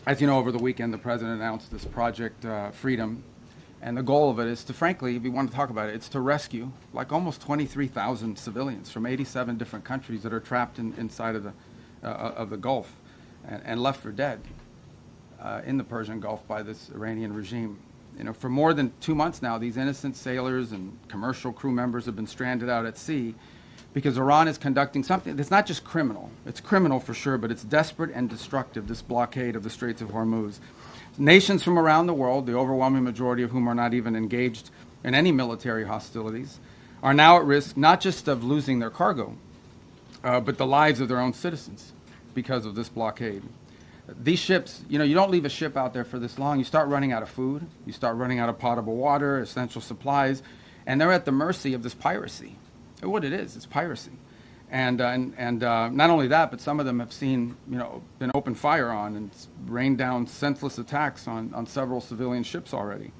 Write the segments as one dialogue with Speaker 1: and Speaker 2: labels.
Speaker 1: As you know, over the weekend, the president announced this Project Freedom. And the goal of it is to, frankly, if you want to talk about it, it's to rescue like almost 23,000 civilians from 87 different countries that are trapped inside of the Gulf and left for dead in the Persian Gulf by this Iranian regime. You know, for more than 2 months now, these innocent sailors and commercial crew members have been stranded out at sea because Iran is conducting something that's not just criminal. It's criminal for sure, but it's desperate and destructive, this blockade of the Straits of Hormuz. Nations from around the world, the overwhelming majority of whom are not even engaged in any military hostilities, are now at risk not just of losing their cargo, but the lives of their own citizens because of this blockade. These ships, you know, you don't leave a ship out there for this long. You start running out of food, you start running out of potable water, essential supplies, and they're at the mercy of this piracy. What it is, it's piracy. And not only that, but some of them have seen, you know, been opened fire on and rained down senseless attacks on several civilian ships already.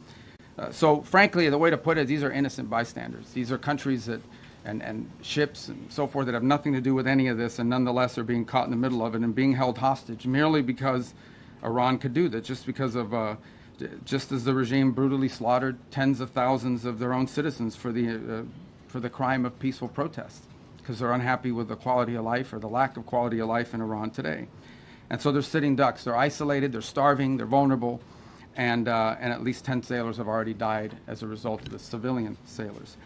Speaker 1: So frankly, the way to put it, these are innocent bystanders. These are countries that, and ships and so forth that have nothing to do with any of this and nonetheless are being caught in the middle of it and being held hostage merely because Iran could do that, just because of, just as the regime brutally slaughtered tens of thousands of their own citizens for the crime of peaceful protest, because they're unhappy with the quality of life or the lack of quality of life in Iran today. And so they're sitting ducks. They're isolated, they're starving, they're vulnerable, and at least 10 sailors have already died as a result of the civilian sailors.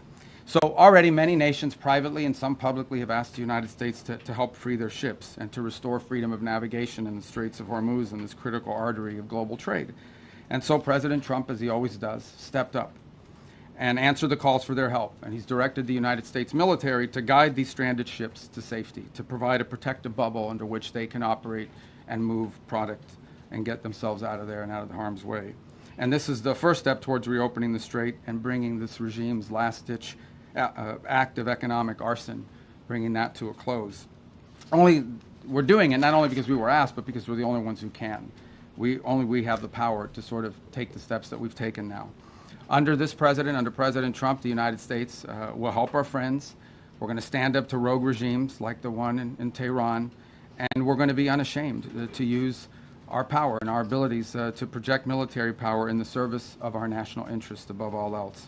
Speaker 1: So already many nations privately and some publicly have asked the United States to help free their ships and to restore freedom of navigation in the Straits of Hormuz and this critical artery of global trade. And so President Trump, as he always does, stepped up and answered the calls for their help. And he's directed the United States military to guide these stranded ships to safety, to provide a protective bubble under which they can operate and move product and get themselves out of there and out of the harm's way. And this is the first step towards reopening the strait and bringing this regime's last-ditch act of economic arson, bringing that to a close. We're doing it not only because we were asked, but because we're the only ones who can. Only we have the power to sort of take the steps that we've taken now. Under this president, under President Trump, the United States will help our friends. We're going to stand up to rogue regimes like the one in Tehran, and we're going to be unashamed to use our power and our abilities to project military power in the service of our national interest above all else.